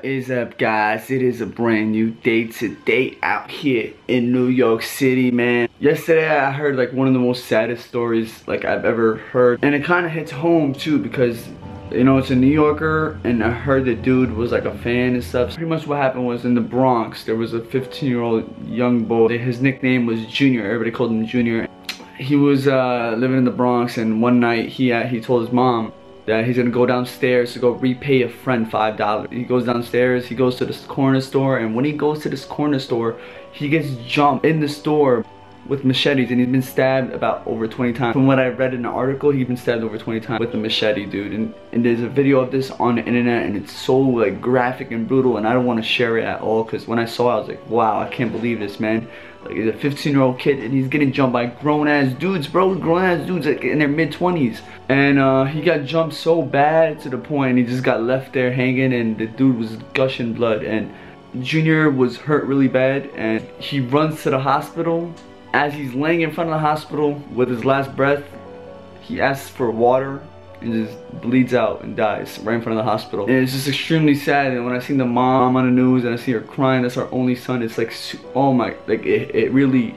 What is up, guys? It is a brand new day today out here in New York City, man. Yesterday I heard like one of the most saddest stories like I've ever heard, and it kind of hits home too because you know it's a New Yorker, and I heard the dude was like a fan and stuff. Pretty much what happened was in the Bronx there was a 15-year-old young boy. His nickname was Junior. Everybody called him Junior. He was living in the Bronx, and one night he told his mom that he's gonna go downstairs to go repay a friend $5. He goes downstairs, he goes to this corner store, and when he goes to this corner store, he gets jumped in the store with machetes, and he's been stabbed about over 20 times. From what I read in the article, he's been stabbed over 20 times with a machete, dude. And there's a video of this on the internet, and it's so like graphic and brutal, and I don't want to share it at all because when I saw it, I was like, wow, I can't believe this, man. Like, he's a 15-year-old kid, and he's getting jumped by grown-ass dudes, bro. Grown-ass dudes like, in their mid-20s. And he got jumped so bad to the point he just got left there hanging, and the dude was gushing blood. And Junior was hurt really bad, and he runs to the hospital. As he's laying in front of the hospital with his last breath, he asks for water and just bleeds out and dies right in front of the hospital. And it's just extremely sad. And when I see the mom on the news and I see her crying, that's our only son, it's like, oh my, like it really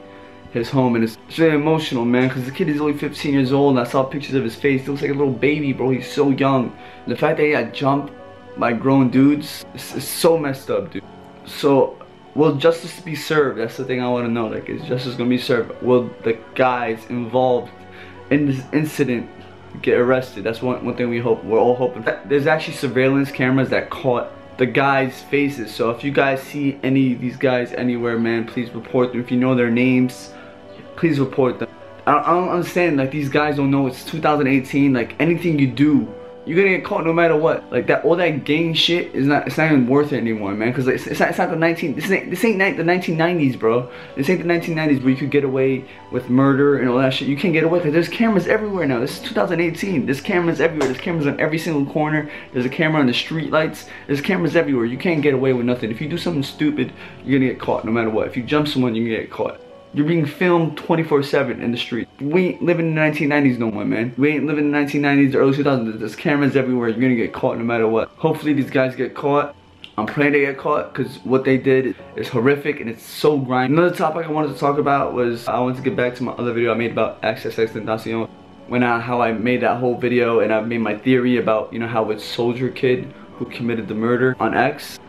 hits home. And it's really emotional, man, because the kid is only 15 years old, and I saw pictures of his face. He looks like a little baby, bro. He's so young. And the fact that he got jumped by grown dudes is so messed up, dude. So will justice be served? That's the thing I want to know. Like, is justice gonna be served? Will the guys involved in this incident get arrested? That's one thing we hope. We're all hoping. There's actually surveillance cameras that caught the guys' faces. So if you guys see any of these guys anywhere, man, please report them. If you know their names, please report them. I don't understand. Like, these guys don't know it's 2018. Like, anything you do, you're gonna get caught no matter what. Like, that all that gang shit is not. It's not even worth it anymore, man. Cause like, it's not the 19. This ain't the 1990s, bro. This ain't the 1990s where you could get away with murder and all that shit. You can't get away because there's cameras everywhere now. This is 2018. There's cameras everywhere. There's cameras on every single corner. There's a camera on the street lights. There's cameras everywhere. You can't get away with nothing. If you do something stupid, you're gonna get caught no matter what. If you jump someone, you're gonna get caught. You're being filmed 24/7 in the street. We ain't living in the 1990s no more, man. We ain't living in the 1990s, the early 2000s. There's cameras everywhere. You're gonna get caught no matter what. Hopefully these guys get caught. I'm praying they get caught because what they did is horrific and it's so grimy. Another topic I wanted to talk about was I wanted to get back to my other video I made about XXXTentacion. How I made that whole video and I made my theory about, you know, how it's Soldier Kid who committed the murder on X.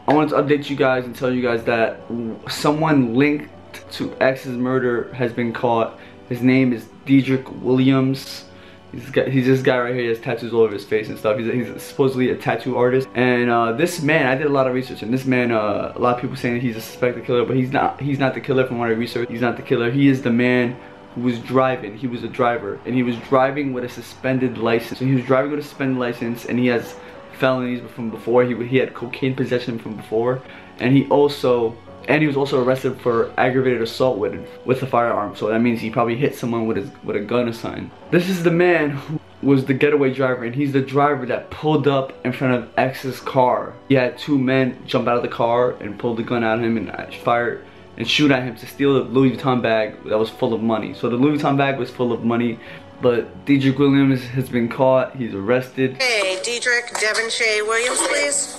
I wanted to update you guys and tell you guys that someone linked to X's murder has been caught. His name is Dedrick Williams. He's this guy right here. He has tattoos all over his face and stuff. He's supposedly a tattoo artist. And this man, I did a lot of research, and this man, a lot of people saying that he's a suspected killer, but he's not. He's not the killer from what I researched. He's not the killer. He is the man who was driving. He was a driver, and he was driving with a suspended license. So he was driving with a suspended license, and he has felonies from before. He had cocaine possession from before, and he was also arrested for aggravated assault with a firearm. So that means he probably hit someone with a gun or something. This is the man who was the getaway driver, and he's the driver that pulled up in front of X's car. He had two men jump out of the car and pull the gun at him and fire and shoot at him to steal the Louis Vuitton bag that was full of money. So the Louis Vuitton bag was full of money, but Dedrick Williams has been caught. He's arrested. Hey, Dedrick Devonshire Williams, please.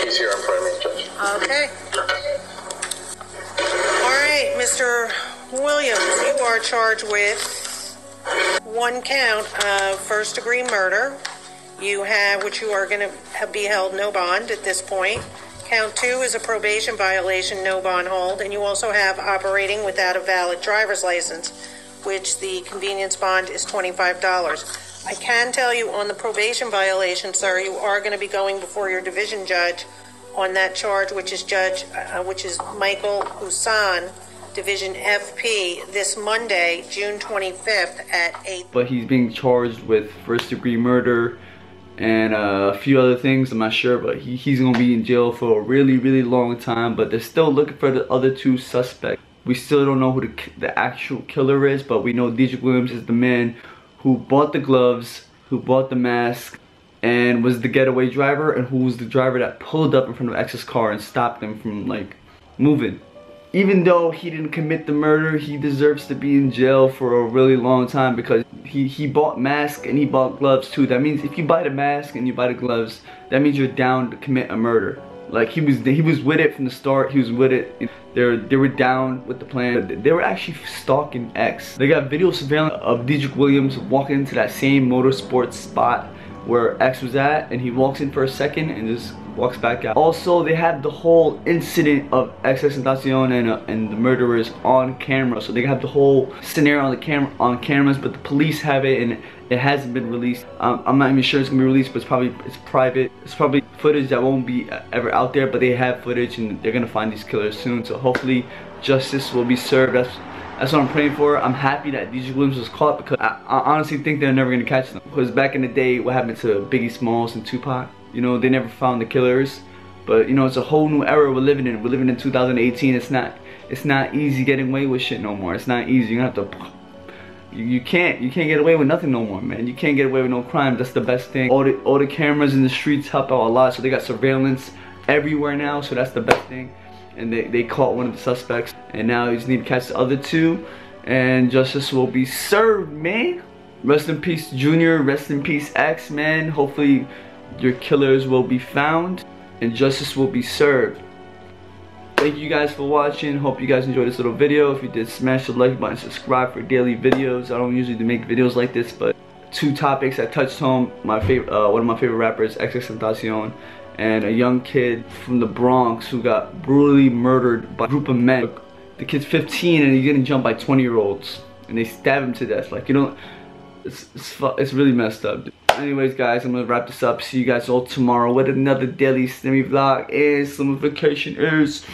He's here on primary, Judge. Okay. Alright, Mr. Williams, you are charged with one count of first-degree murder. You have, which you are going to be held no bond at this point. Count 2 is a probation violation, no bond hold. And you also have operating without a valid driver's license, which the convenience bond is $25. I can tell you on the probation violation, sir, you are going to be going before your division judge on that charge, which is Michael Husan, Division FP, this Monday, June 25th at 8. But he's being charged with first-degree murder and a few other things. I'm not sure, but he's going to be in jail for a really, really long time. But they're still looking for the other two suspects. We still don't know who the actual killer is, but we know Dedrick Williams is the man who bought the gloves, who bought the mask, and was the getaway driver, and who was the driver that pulled up in front of X's car and stopped him from like moving. even though he didn't commit the murder, he deserves to be in jail for a really long time because he bought masks and he bought gloves too. That means if you buy the mask and you buy the gloves, that means you're down to commit a murder. Like he was with it from the start. He was with it. They were down with the plan. They were actually stalking X. They got video surveillance of Dedrick Williams walking into that same motorsports spot where X was at, and he walks in for a second and just walks back out. Also, they have the whole incident of XXXTentacion and the murderers on camera. So they have the whole scenario on cameras, but the police have it and it hasn't been released. I'm not even sure it's gonna be released, but it's private. It's probably footage that won't be ever out there, but they have footage and they're gonna find these killers soon. So hopefully justice will be served. That's what I'm praying for. I'm happy that Dedrick Williams was caught because I honestly think they're never gonna catch them. Because back in the day, what happened to Biggie Smalls and Tupac? You know, they never found the killers. But you know, it's a whole new era we're living in. We're living in 2018. It's not easy getting away with shit no more. It's not easy. You're gonna have to. You can't get away with nothing no more, man. You can't get away with no crime. That's the best thing. All the cameras in the streets help out a lot. So they got surveillance everywhere now. So that's the best thing. And they caught one of the suspects, and now you just need to catch the other two, and justice will be served, man. Rest in peace, Junior. Rest in peace, X, man. Hopefully your killers will be found and justice will be served. Thank you guys for watching. Hope you guys enjoyed this little video. If you did, smash the like button, subscribe for daily videos. I don't usually make videos like this, but two topics that touched home. My favorite, one of my favorite rappers, XXXTentacion, and a young kid from the Bronx who got brutally murdered by a group of men. The kid's 15 and he's getting jumped by 20-year-olds, and they stab him to death. Like, you know, it's really messed up. Anyways, guys, I'm gonna wrap this up. See you guys all tomorrow with another daily Slimmy vlog. And Slimification is